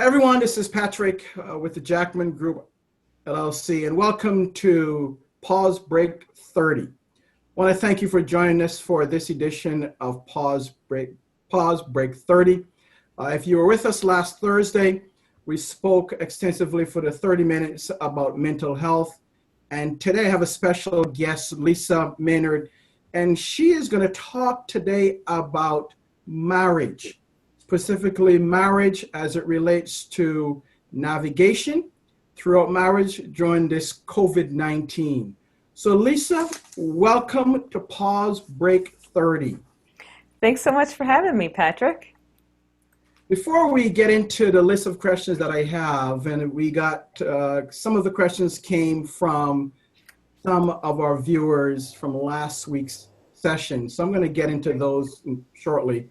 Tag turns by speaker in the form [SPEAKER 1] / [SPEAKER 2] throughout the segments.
[SPEAKER 1] Everyone, this is Patrick with the Jackman Group LLC, and welcome to Pause Break 30. I want to thank you for joining us for this edition of Pause Break 30. If you were with us last Thursday, we spoke extensively for the 30 minutes about mental health. And today I have a special guest, Lisa Maynard, and she is going to talk today about marriage, specifically marriage as it relates to navigation throughout marriage during this COVID-19. So Lisa, welcome to Pause Break 30.
[SPEAKER 2] Thanks so much for having me, Patrick.
[SPEAKER 1] Before we get into the list of questions that I have, and we got some of the questions came from some of our viewers from last week's session. So I'm going to get into those shortly.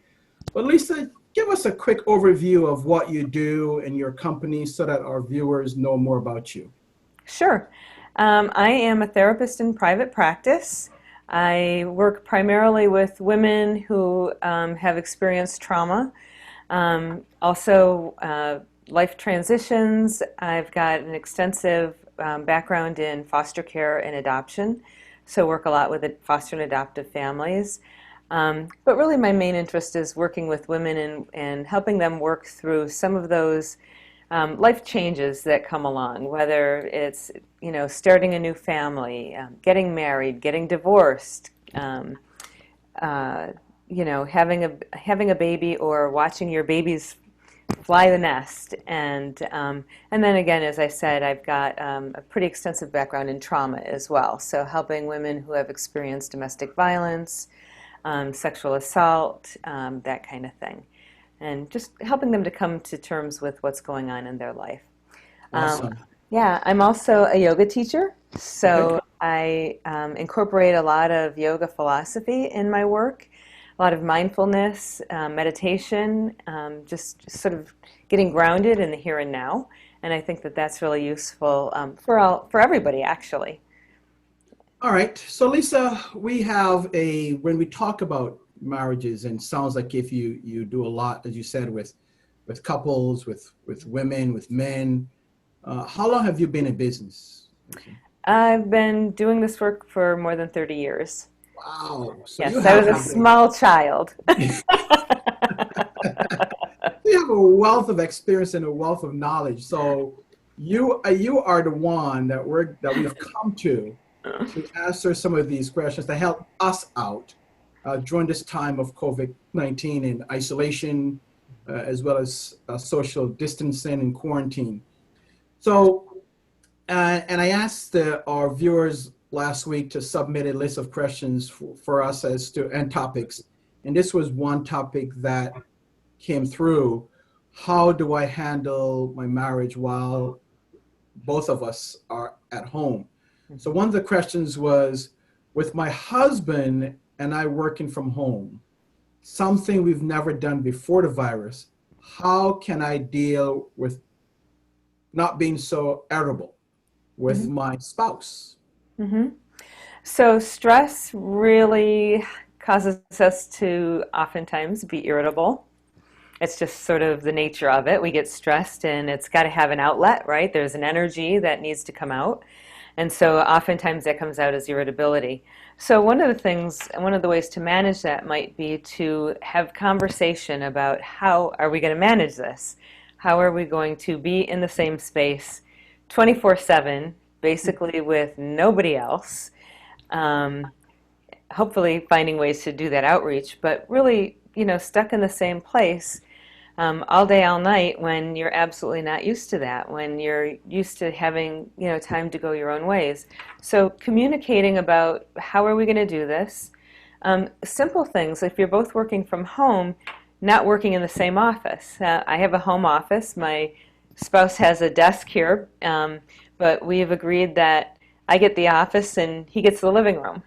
[SPEAKER 1] But Lisa, give us a quick overview of what you do in your company so that our viewers know more about you.
[SPEAKER 2] Sure. I am a therapist in private practice. I work primarily with women who have experienced trauma. Also, life transitions. I've got an extensive background in foster care and adoption, so work a lot with foster and adoptive families. But really my main interest is working with women and helping them work through some of those life changes that come along, whether it's, starting a new family, getting married, getting divorced, having a baby or watching your babies fly the nest. And then again, as I said, I've got a pretty extensive background in trauma as well. So helping women who have experienced domestic violence, sexual assault, that kind of thing. And just helping them to come to terms with what's going on in their life.
[SPEAKER 1] Awesome.
[SPEAKER 2] Yeah, I'm also a yoga teacher, so
[SPEAKER 1] Okay.
[SPEAKER 2] I incorporate a lot of yoga philosophy in my work, a lot of mindfulness, meditation, just sort of getting grounded in the here and now. And I think that that's really useful for everybody, actually.
[SPEAKER 1] All right. So Lisa, we have when we talk about marriages, and sounds like if you do a lot, as you said, with couples, with women, with men. How long have you been in business?
[SPEAKER 2] I've been doing this work for more than 30 years.
[SPEAKER 1] Wow. So you
[SPEAKER 2] Yes, I
[SPEAKER 1] have
[SPEAKER 2] was a small child.
[SPEAKER 1] you have a wealth of experience and a wealth of knowledge. So you are the one that we've come to answer some of these questions to help us out during this time of COVID-19 and isolation, as well as social distancing and quarantine. So, and I asked our viewers last week to submit a list of questions for us and topics. And this was one topic that came through. How do I handle my marriage while both of us are at home? So one of the questions was, with my husband and I working from home, something we've never done before the virus, how can I deal with not being so irritable with my spouse?
[SPEAKER 2] hmm So stress really causes us to oftentimes be irritable. It's just sort of the nature of it. We get stressed and it's got to have an outlet, right? There's an energy that needs to come out. And so oftentimes that comes out as irritability. So one of the ways to manage that might be to have conversation about how are we going to manage this? How are we going to be in the same space 24/7, basically with nobody else? Hopefully finding ways to do that outreach, but really, stuck in the same place all day, all night, when you're absolutely not used to that, when you're used to having, time to go your own ways. So communicating about how are we going to do this? Simple things, if you're both working from home, not working in the same office. I have a home office. My spouse has a desk here, but we have agreed that I get the office and he gets the living room.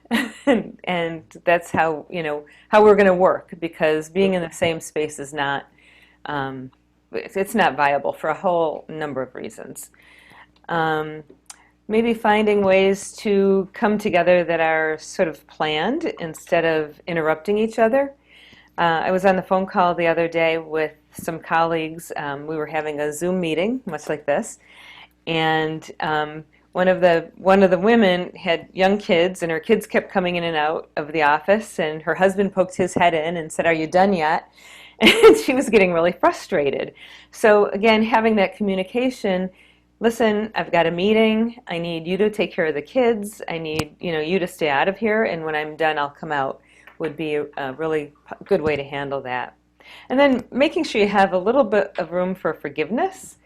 [SPEAKER 2] and that's how we're going to work, because being in the same space is not it's not viable for a whole number of reasons. Maybe finding ways to come together that are sort of planned instead of interrupting each other. I was on the phone call the other day with some colleagues. We were having a Zoom meeting, much like this, and one of the women had young kids, and her kids kept coming in and out of the office, and her husband poked his head in and said, "Are you done yet?" And she was getting really frustrated. So again, having that communication. Listen, I've got a meeting. I need you to take care of the kids. I need, you to stay out of here, and when I'm done, I'll come out. Would be a really good way to handle that. And then making sure you have a little bit of room for forgiveness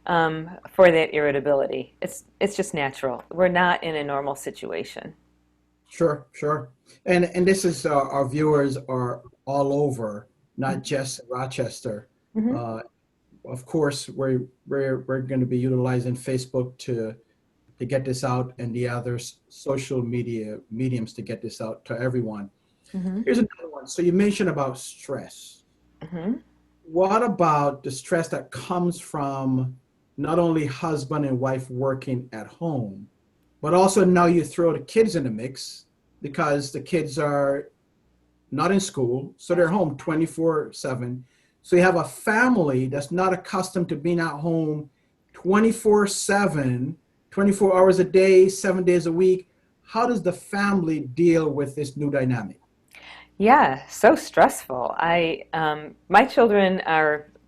[SPEAKER 2] for that irritability. It's just natural. We're not in a normal situation.
[SPEAKER 1] Sure, sure. And this is our viewers are all over, not just Rochester.
[SPEAKER 2] Mm-hmm.
[SPEAKER 1] Uh, of course, we're going to be utilizing Facebook to get this out, and the other social media mediums to get this out to everyone.
[SPEAKER 2] Mm-hmm.
[SPEAKER 1] Here's another one. So you mentioned about stress.
[SPEAKER 2] Mm-hmm.
[SPEAKER 1] What about the stress that comes from not only husband and wife working at home, but also now you throw the kids in the mix because the kids are not in school, so they're home 24/7. So you have a family that's not accustomed to being at home 24/7, 24 hours a day, 7 days a week. How does the family deal with this new dynamic?
[SPEAKER 2] Yeah, so stressful. My children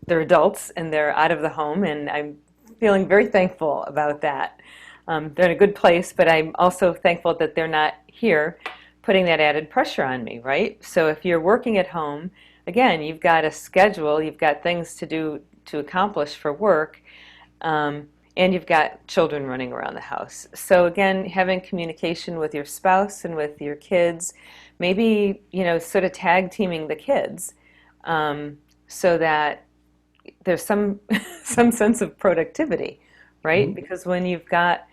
[SPEAKER 2] they're adults and they're out of the home, and I'm feeling very thankful about that. They're in a good place, but I'm also thankful that they're not here putting that added pressure on me, right? So if you're working at home, again, you've got a schedule, you've got things to do to accomplish for work, and you've got children running around the house. So again, having communication with your spouse and with your kids, maybe, sort of tag teaming the kids, so that there's some some sense of productivity, right?
[SPEAKER 1] Mhm.
[SPEAKER 2] Because when you've got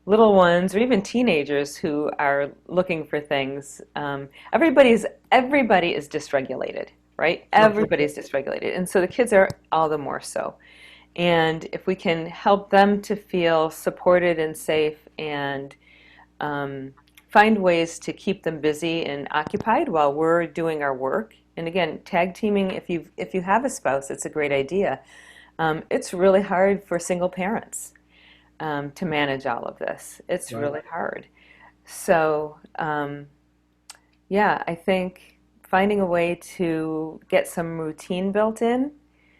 [SPEAKER 2] little ones or even teenagers who are looking for things, everybody is dysregulated, right?
[SPEAKER 1] Sure.
[SPEAKER 2] Everybody's dysregulated, and so the kids are all the more so. And if we can help them to feel supported and safe, and find ways to keep them busy and occupied while we're doing our work. And again, tag teaming, if you have a spouse, it's a great idea. It's really hard for single parents to manage all of this. It's
[SPEAKER 1] Right.
[SPEAKER 2] really hard. So yeah, I think finding a way to get some routine built in,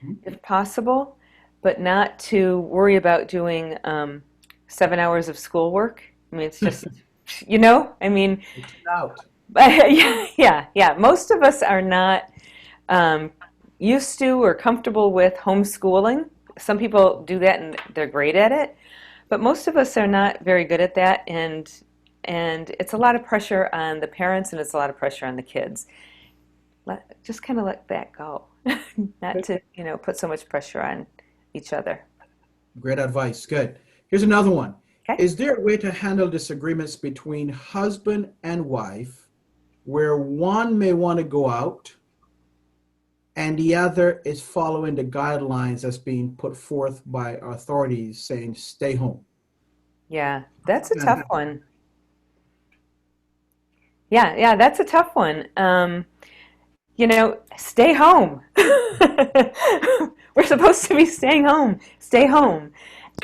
[SPEAKER 1] Mhm.
[SPEAKER 2] if possible, but not to worry about doing 7 hours of schoolwork. I mean, it's just, I mean,
[SPEAKER 1] It's out.
[SPEAKER 2] yeah, yeah, yeah. Most of us are not um, used to or comfortable with homeschooling. Some people do that and they're great at it, but most of us are not very good at that, and it's a lot of pressure on the parents and it's a lot of pressure on the kids. Just kind of let that go, not to put so much pressure on each other.
[SPEAKER 1] Great advice. Good. Here's another one.
[SPEAKER 2] Okay.
[SPEAKER 1] Is there a way to handle disagreements between husband and wife where one may want to go out and the other is following the guidelines that's being put forth by authorities saying stay home?
[SPEAKER 2] Yeah, that's a tough one. Yeah, yeah, that's a tough one. Stay home. We're supposed to be staying home. Stay home.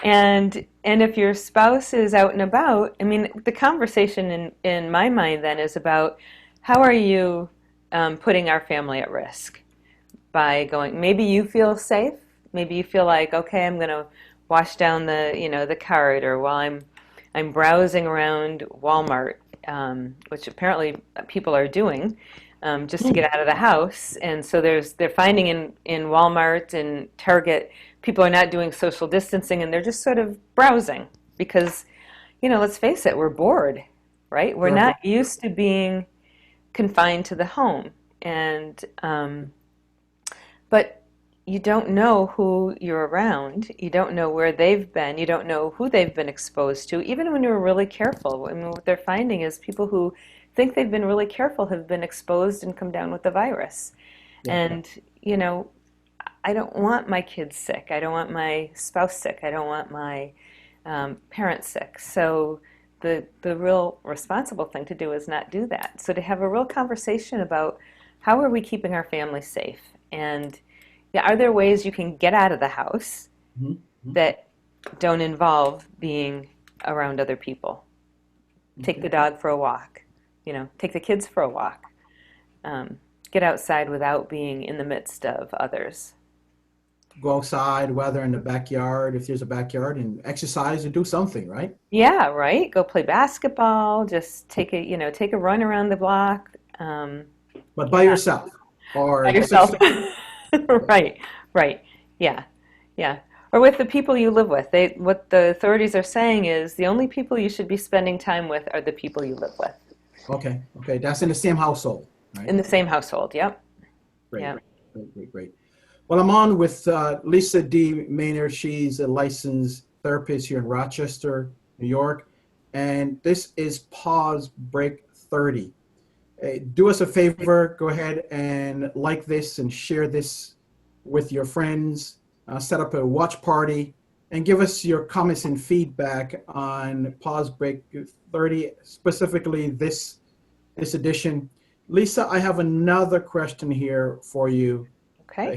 [SPEAKER 2] And if your spouse is out and about, I mean, the conversation in my mind then is about how are you putting our family at risk by going. Maybe you feel safe. Maybe you feel like, okay, I'm going to wash down the cart, or while I'm browsing around Walmart, which apparently people are doing, just to get out of the house. And so they're finding in Walmart and Target, people are not doing social distancing and they're just sort of browsing because, let's face it, we're bored, right? We're
[SPEAKER 1] Sure.
[SPEAKER 2] not used to being confined to the home. And but you don't know who you're around. You don't know where they've been. You don't know who they've been exposed to, even when you're really careful. I mean, what they're finding is people who think they've been really careful have been exposed and come down with the virus.
[SPEAKER 1] Yeah.
[SPEAKER 2] And, I don't want my kids sick. I don't want my spouse sick. I don't want my parents sick. So the real responsible thing to do is not do that. So to have a real conversation about how are we keeping our family safe? And yeah, are there ways you can get out of the house
[SPEAKER 1] Mhm. Mhm.
[SPEAKER 2] that don't involve being around other people? Take
[SPEAKER 1] Okay.
[SPEAKER 2] the dog for a walk, take the kids for a walk. Um, get outside without being in the midst of others.
[SPEAKER 1] Go outside, whether in the backyard, if there's a backyard, and exercise or do something, right?
[SPEAKER 2] Yeah, right. Go play basketball. Just take a run around the block. Um,
[SPEAKER 1] But by
[SPEAKER 2] yeah,
[SPEAKER 1] yourself
[SPEAKER 2] by
[SPEAKER 1] or just
[SPEAKER 2] yourself.
[SPEAKER 1] extend.
[SPEAKER 2] Right, right. Yeah, yeah. Or with the people you live with. What the authorities are saying is the only people you should be spending time with are the people you live with
[SPEAKER 1] Okay, okay, that's in the same household, right?
[SPEAKER 2] in the same household. Yep,
[SPEAKER 1] Great,
[SPEAKER 2] yep.
[SPEAKER 1] great, great, great. Well, I'm on with Lisa D. Maynard. She's a licensed therapist here in Rochester, New York, and this is Pause Break 30. Do us a favor, go ahead and like this and share this with your friends, set up a watch party, and give us your comments and feedback on Pause Break 30, specifically this edition. Lisa, I have another question here for you.
[SPEAKER 2] Okay.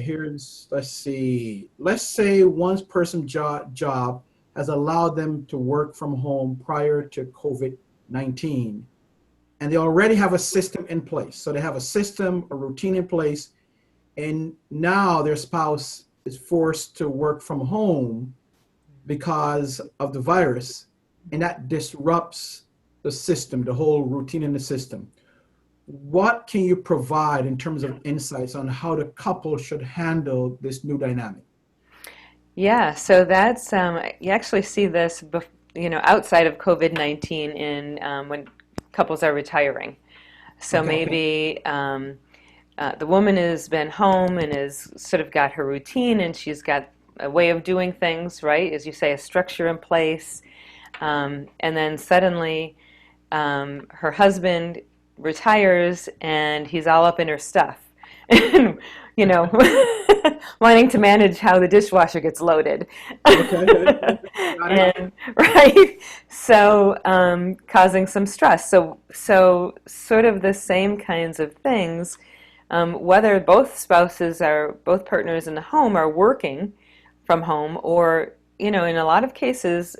[SPEAKER 1] Let's see, let's say one person's job has allowed them to work from home prior to COVID-19, and they already have a system in place. So they have a system, a routine in place, and now their spouse is forced to work from home because of the virus, and that disrupts the system, the whole routine in the system. What can you provide in terms of insights on how the couple should handle this new dynamic?
[SPEAKER 2] Yeah, so that's you actually see this, outside of COVID-19 in when couples are retiring. So
[SPEAKER 1] Okay.
[SPEAKER 2] maybe the woman has been home and has sort of got her routine, and she's got a way of doing things, right? As you say, a structure in place, and then suddenly her husband retires, and he's all up in her stuff. you know, wanting to manage how the dishwasher gets loaded.
[SPEAKER 1] Okay. Got it.
[SPEAKER 2] And right, so causing some stress. So sort of the same kinds of things. Whether both partners in the home are working from home, or in a lot of cases,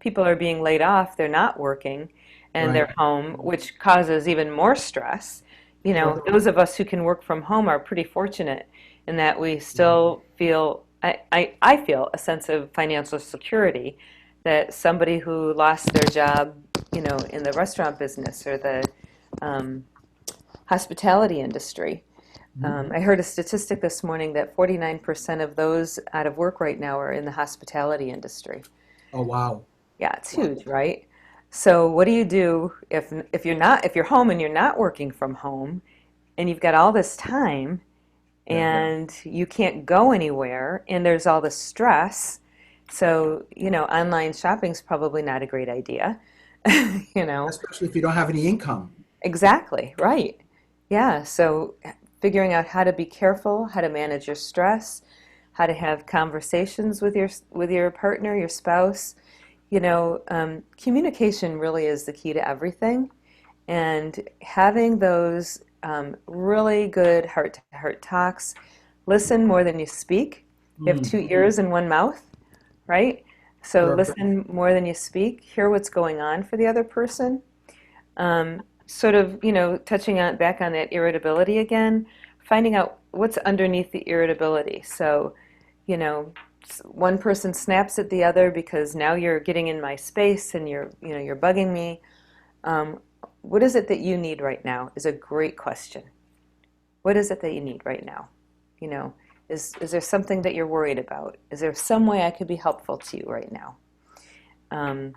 [SPEAKER 2] people are being laid off. They're not working, and
[SPEAKER 1] Right.
[SPEAKER 2] they're home, which causes even more stress.
[SPEAKER 1] Sure.
[SPEAKER 2] Those of us who can work from home are pretty fortunate in that we still feel, I feel a sense of financial security that somebody who lost their job, in the restaurant business or the um, hospitality industry.
[SPEAKER 1] Mhm.
[SPEAKER 2] I heard a statistic this morning that 49% of those out of work right now are in the hospitality industry.
[SPEAKER 1] Oh, wow.
[SPEAKER 2] Yeah, it's
[SPEAKER 1] Wow.
[SPEAKER 2] huge, right? So what do you do if you're home and you're not working from home and you've got all this time
[SPEAKER 1] Yeah.
[SPEAKER 2] and you can't go anywhere and there's all this stress? So, online shopping's probably not a great idea. you know.
[SPEAKER 1] Especially if you don't have any income.
[SPEAKER 2] Exactly, right. Yeah, so figuring out how to be careful, how to manage your stress, how to have conversations with your partner, your spouse. Communication really is the key to everything, and having those really good heart-to-heart talks. Listen more than you speak. You have two
[SPEAKER 1] Mm.
[SPEAKER 2] ears and one mouth, right? So
[SPEAKER 1] Sure.
[SPEAKER 2] listen more than you speak. Hear what's going on for the other person. Sort of, touching on back on that irritability again, finding out what's underneath the irritability. So, you know, one person snaps at the other because now you're getting in my space and you're bugging me. Um, what is it that you need right now? Is a great question. What is it that you need right now? You know, is there something that you're worried about? Is there some way I could be helpful to you right now? Um,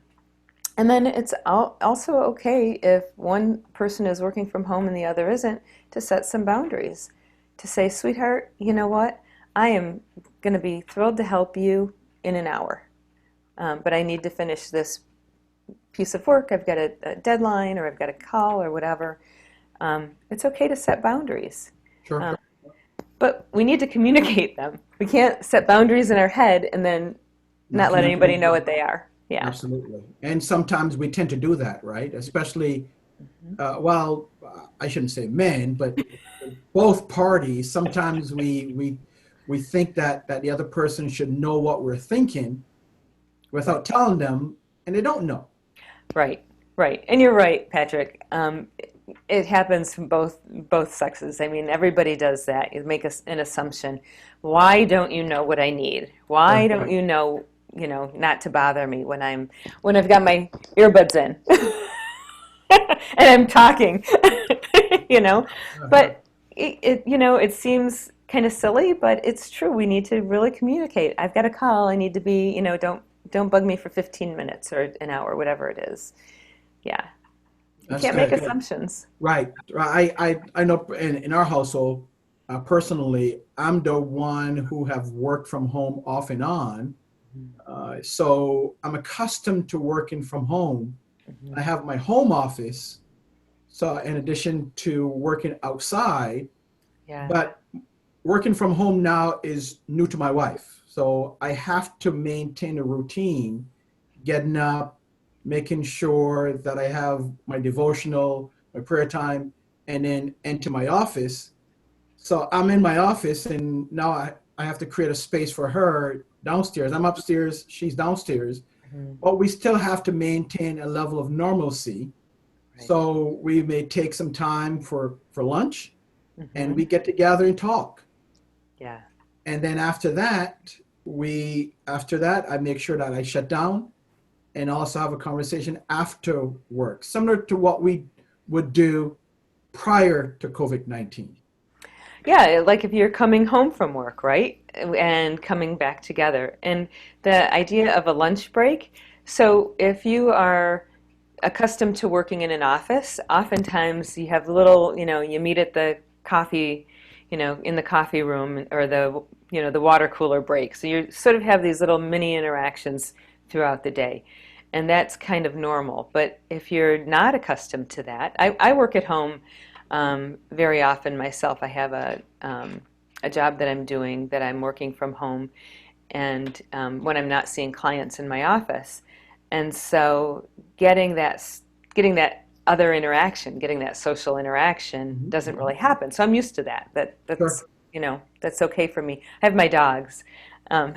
[SPEAKER 2] And then it's also okay if one person is working from home and the other isn't, to set some boundaries. To say, sweetheart, you know what? I am going to be thrilled to help you in an hour, but I need to finish this piece of work. I've got a deadline, or I've got a call, or whatever. It's okay to set boundaries,
[SPEAKER 1] Sure.
[SPEAKER 2] um, but we need to communicate them. We can't set boundaries in our head and then
[SPEAKER 1] Not
[SPEAKER 2] not let anybody
[SPEAKER 1] communicate.
[SPEAKER 2] know what they are. Yeah.
[SPEAKER 1] Absolutely. And sometimes we tend to do that, right? Especially well, I shouldn't say men, but both parties, sometimes we think that the other person should know what we're thinking
[SPEAKER 2] Right.
[SPEAKER 1] without telling them, and they don't know.
[SPEAKER 2] Right, right, and you're right, Patrick. It happens from both sexes. I mean, everybody does that. You make an assumption. Why don't you know what I need? Why don't you know, not to bother me when I've got my earbuds in and I'm talking, you know?
[SPEAKER 1] Uh-huh.
[SPEAKER 2] But you know, it seems kind of silly, but it's true. We need to really communicate. I've got a call. I need to be, you know, don't bug me for 15 minutes or an hour, whatever it is. Yeah. You
[SPEAKER 1] That's
[SPEAKER 2] can't make
[SPEAKER 1] good.
[SPEAKER 2] assumptions.
[SPEAKER 1] Right. I know in our household, personally, I'm the one who have worked from home off and on. So I'm accustomed to working from home.
[SPEAKER 2] Mhm.
[SPEAKER 1] I have my home office, so in addition to working outside,
[SPEAKER 2] Yeah.
[SPEAKER 1] but working from home now is new to my wife. So I have to maintain a routine, getting up, making sure that I have my devotional, my prayer time, and then enter my office. So I'm in my office, and now I have to create a space for her downstairs. I'm upstairs, she's downstairs,
[SPEAKER 2] Mhm.
[SPEAKER 1] but we still have to maintain a level of normalcy.
[SPEAKER 2] Right.
[SPEAKER 1] So we may take some time for lunch, and
[SPEAKER 2] Hmm.
[SPEAKER 1] we get together and talk.
[SPEAKER 2] Yeah.
[SPEAKER 1] And then after that I make sure that I shut down and also have a conversation after work, similar to what we would do prior to COVID-19.
[SPEAKER 2] Yeah, like if you're coming home from work, right? And coming back together. And the idea of a lunch break. So if you are accustomed to working in an office, oftentimes you have little, you know, you meet at the coffee, you know, in the coffee room or the, you know, the water cooler break. So you sort of have these little mini interactions throughout the day. And that's kind of normal. But if you're not accustomed to that, I work at home very often myself. I have a job that I'm doing that I'm working from home, and when I'm not seeing clients in my office. And so getting that getting that other interaction, getting that social interaction
[SPEAKER 1] Mhm,
[SPEAKER 2] doesn't really
[SPEAKER 1] mhm.
[SPEAKER 2] happen. So I'm used to that. That's
[SPEAKER 1] Sure.
[SPEAKER 2] you know that's okay for me. I have my dogs. Um,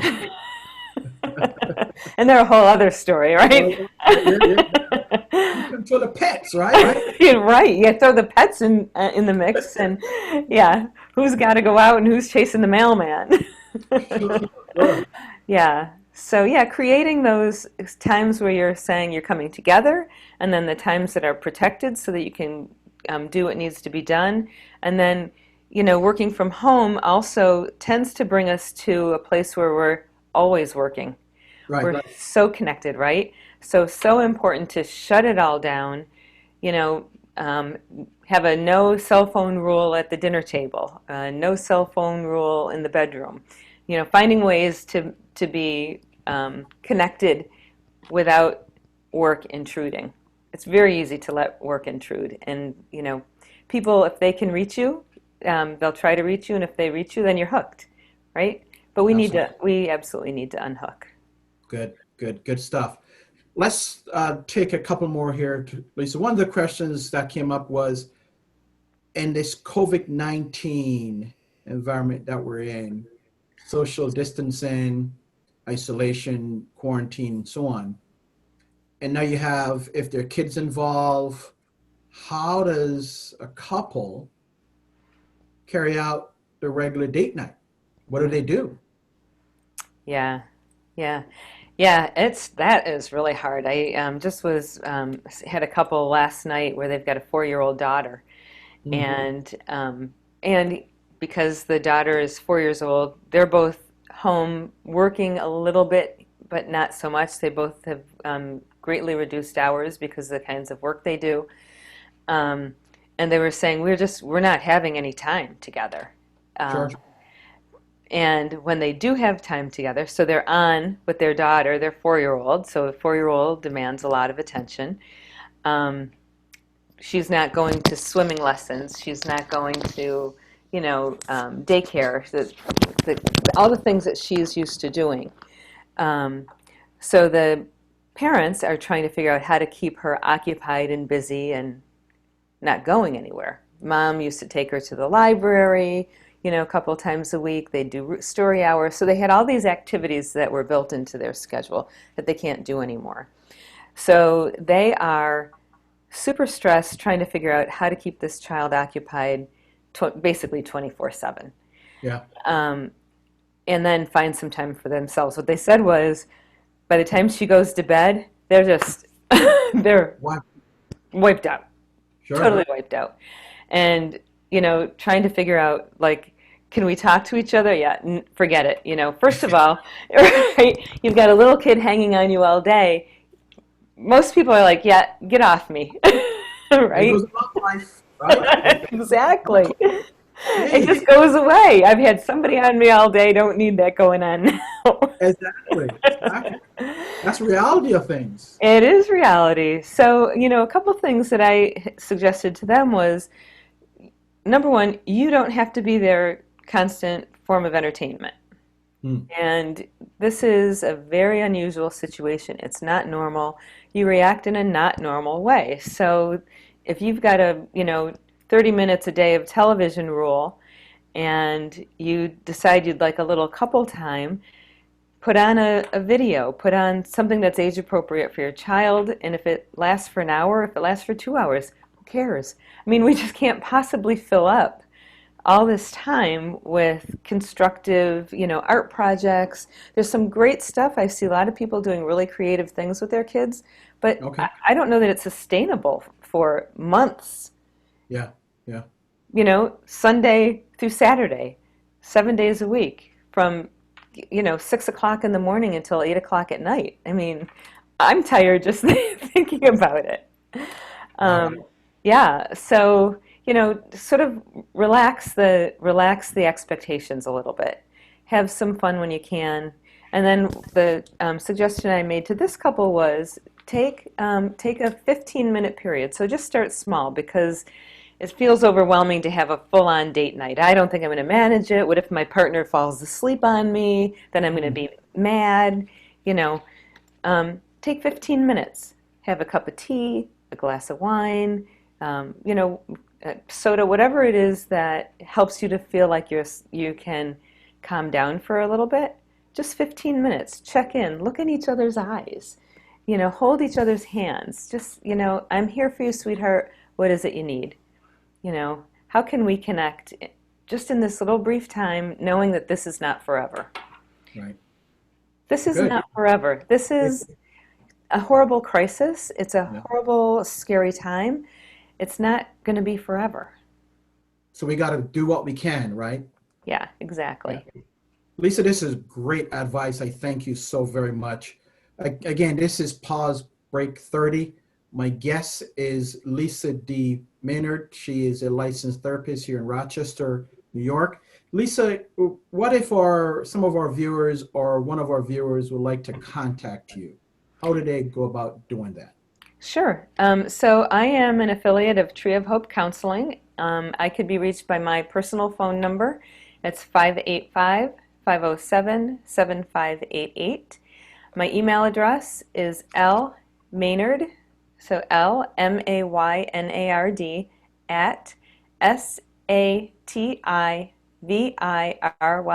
[SPEAKER 2] and they're a whole other story, right?
[SPEAKER 1] Well, yeah. You control the pets, right?
[SPEAKER 2] You're right. You throw the pets in the mix, and yeah, who's got to go out and who's chasing the mailman?
[SPEAKER 1] Sure, sure.
[SPEAKER 2] Yeah. So yeah, creating those times where you're saying you're coming together, and then the times that are protected so that you can do what needs to be done, and then you know working from home also tends to bring us to a place where we're always working.
[SPEAKER 1] Right.
[SPEAKER 2] We're so connected, right? So important to shut it all down, you know, um, have a no cell phone rule at the dinner table, no cell phone rule in the bedroom. You know, finding ways to be connected without work intruding. It's very easy to let work intrude, and you know, people if they can reach you, they'll try to reach you, and if they reach you, then you're hooked, right? But
[SPEAKER 1] Absolutely.
[SPEAKER 2] we absolutely need to unhook.
[SPEAKER 1] Good stuff. Let's take a couple more here, Lisa. One of the questions that came up was in this COVID-19 environment that we're in, social distancing, isolation, quarantine, and so on. And now you have, if there are kids involved, how does a couple carry out the regular date night? What do they do?
[SPEAKER 2] Yeah, yeah, yeah. It's that is really hard. I just was had a couple last night where they've got a 4-year-old daughter,
[SPEAKER 1] Mm,
[SPEAKER 2] and because the daughter is 4 years old, they're both home working a little bit, but not so much. They both have greatly reduced hours because of the kinds of work they do. Um, and they were saying we're not having any time together.
[SPEAKER 1] sure.
[SPEAKER 2] Um, and when they do have time together, so they're on with their daughter, their 4-year-old. So a 4-year-old demands a lot of attention. Um, she's not going to swimming lessons. She's not going to, you know, daycare. All the things that she's used to doing. Um, so the parents are trying to figure out how to keep her occupied and busy and not going anywhere. Mom used to take her to the library, a couple of times a week. They'd do story hours. So they had all these activities that were built into their schedule that they can't do anymore. So they are super stressed trying to figure out how to keep this child occupied basically 24/7.
[SPEAKER 1] Yeah.
[SPEAKER 2] And then find some time for themselves. What they said was, by the time she goes to bed, they're just they're
[SPEAKER 1] What?
[SPEAKER 2] wiped out,
[SPEAKER 1] Sure.
[SPEAKER 2] totally wiped out. And trying to figure out, like, can we talk to each other? Yeah, forget it. First of all, right, you've got a little kid hanging on you all day. Most people are like, yeah, get off me,
[SPEAKER 1] It
[SPEAKER 2] right?
[SPEAKER 1] goes about life, right?
[SPEAKER 2] Exactly. It
[SPEAKER 1] Hey,
[SPEAKER 2] just goes away. I've had somebody on me all day. Don't need that going on now.
[SPEAKER 1] exactly. Exactly. That's reality of things.
[SPEAKER 2] It is reality. So, a couple of things that I suggested to them was, number one, you don't have to be their constant form of entertainment.
[SPEAKER 1] Hmm.
[SPEAKER 2] And this is a very unusual situation. It's not normal. You react in a not normal way. So if you've got a, 30 minutes a day of television rule and you decide you'd like a little couple time, put on a video, put on something that's age appropriate for your child. And if it lasts for an hour, if it lasts for 2 hours, who cares? I mean, we just can't possibly fill up all this time with constructive, art projects. There's some great stuff. I see a lot of people doing really creative things with their kids, but
[SPEAKER 1] Okay.
[SPEAKER 2] I don't know that it's sustainable for months.
[SPEAKER 1] Yeah. Yeah.
[SPEAKER 2] Sunday through Saturday, 7 days a week, from 6 o'clock in the morning until 8 o'clock at night. I mean, I'm tired just thinking about it. Um,
[SPEAKER 1] Wow.
[SPEAKER 2] yeah, so sort of relax the expectations a little bit. Have some fun when you can. And then the suggestion I made to this couple was take a 15-minute period. So just start small, because it feels overwhelming to have a full-on date night. I don't think I'm going to manage it. What if my partner falls asleep on me? Then I'm going to
[SPEAKER 1] Hmm.
[SPEAKER 2] be mad. You know, take 15 minutes. Have a cup of tea, a glass of wine, soda, whatever it is that helps you to feel like you can calm down for a little bit. Just 15 minutes. Check in. Look in each other's eyes. Hold each other's hands. Just, I'm here for you, sweetheart. What is it you need? How can we connect just in this little brief time, knowing that this is not forever?
[SPEAKER 1] Right.
[SPEAKER 2] This is
[SPEAKER 1] Good.
[SPEAKER 2] not forever. This
[SPEAKER 1] It-
[SPEAKER 2] is a horrible crisis. It's a
[SPEAKER 1] yeah.
[SPEAKER 2] horrible, scary time. It's not going to be forever.
[SPEAKER 1] So we got to do what we can, right?
[SPEAKER 2] Yeah,
[SPEAKER 1] Yeah.
[SPEAKER 2] exactly.
[SPEAKER 1] Lisa, this is great advice. I thank you so very much. Again, this is Pause Break 30. My guest is Lisa D. Maynard. She is a licensed therapist here in Rochester, New York. Lisa, what if some of our viewers or one of our viewers would like to contact you? How do they go about doing that?
[SPEAKER 2] Sure. So I am an affiliate of Tree of Hope Counseling. I could be reached by my personal phone number. It's 585-507-7588. My email address is lmaynard, so LMAYNARD, at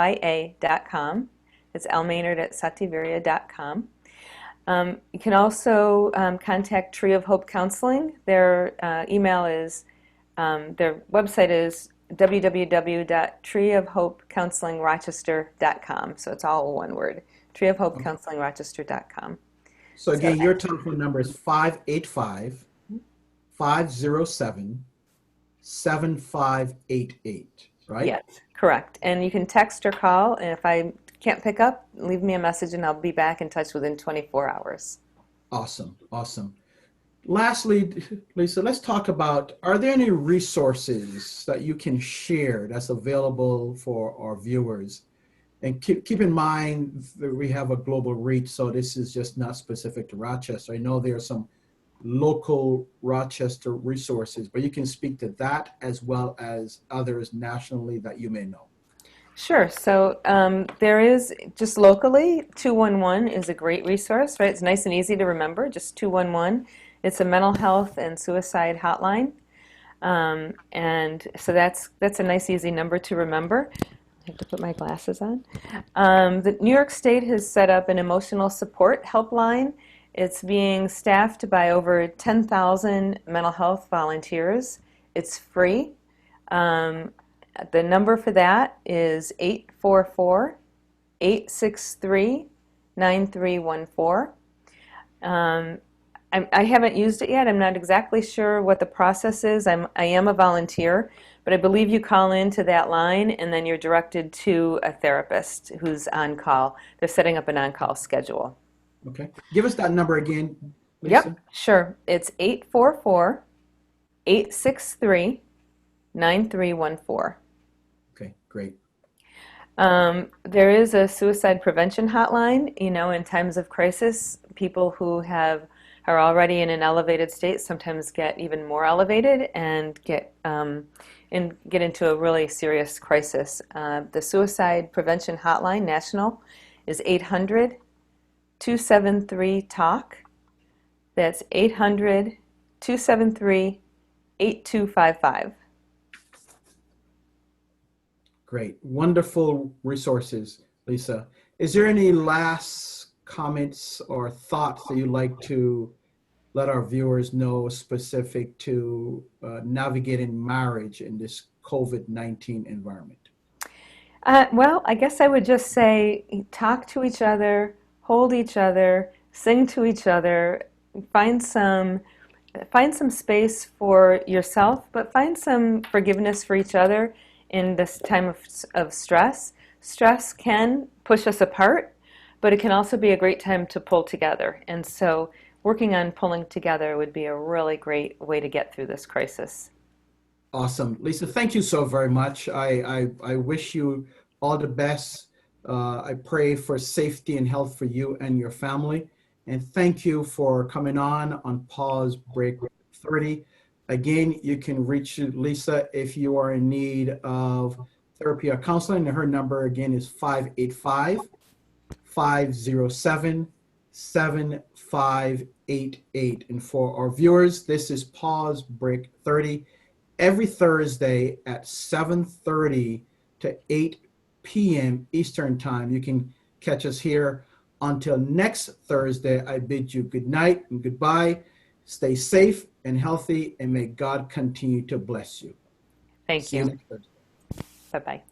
[SPEAKER 2] SATIVIRYA.com. It's lmaynard@sativiria.com. You can also contact Tree of Hope Counseling. Their their website is www.treeofhopecounselingrochester.com. So it's all one word, treeofhopecounselingrochester.com.
[SPEAKER 1] So
[SPEAKER 2] So
[SPEAKER 1] again, your telephone number is 585-507-7588, right?
[SPEAKER 2] yes, correct. And you can text or call, and if I can't pick up, leave me a message and I'll be back in touch within 24 hours.
[SPEAKER 1] Awesome, awesome. Lastly, Lisa, let's talk about, are there any resources that you can share that's available for our viewers? And keep in mind that we have a global reach, so this is just not specific to Rochester. I know there are some local Rochester resources, but you can speak to that as well as others nationally that you may know.
[SPEAKER 2] Sure. So there is, just locally, 211 is a great resource, right? It's nice and easy to remember, just 211. It's a mental health and suicide hotline. And so that's a nice, easy number to remember. I have to put my glasses on. The New York State has set up an emotional support helpline. It's being staffed by over 10,000 mental health volunteers. It's free. Um, the number for that is 844 863 9314. I haven't used it yet. I'm not exactly sure what the process is. I am a volunteer, but I believe you call into that line and then you're directed to a therapist who's on call. They're setting up an on-call schedule.
[SPEAKER 1] Okay. Give us that number again,
[SPEAKER 2] Yep,
[SPEAKER 1] Lisa.
[SPEAKER 2] sure. It's 844 863 9314.
[SPEAKER 1] Okay, great.
[SPEAKER 2] There is a suicide prevention hotline. In times of crisis, people who are already in an elevated state sometimes get even more elevated and get into a really serious crisis. The suicide prevention hotline national is 800-273-TALK. That's 800-273-8255.
[SPEAKER 1] Great. Wonderful resources, Lisa. Is there any last comments or thoughts that you'd like to let our viewers know specific to navigating marriage in this COVID-19 environment?
[SPEAKER 2] Well, I guess I would just say talk to each other, hold each other, sing to each other, find some find some space for yourself, but find some forgiveness for each other in this time of stress. Stress can push us apart, but it can also be a great time to pull together. And so working on pulling together would be a really great way to get through this crisis.
[SPEAKER 1] Awesome. Lisa, thank you so very much. I wish you all the best. I pray for safety and health for you and your family. And thank you for coming on Pause Break 30. Again, you can reach Lisa if you are in need of therapy or counseling. And her number again is 585-507-7588. And for our viewers, this is Pause Break 30. Every Thursday at 7:30 to 8 p.m. Eastern Time. You can catch us here. Until next Thursday, I bid you good night and goodbye. Stay safe and healthy, and may God continue to bless you.
[SPEAKER 2] Thank
[SPEAKER 1] See you
[SPEAKER 2] you.
[SPEAKER 1] next Thursday.
[SPEAKER 2] Bye-bye.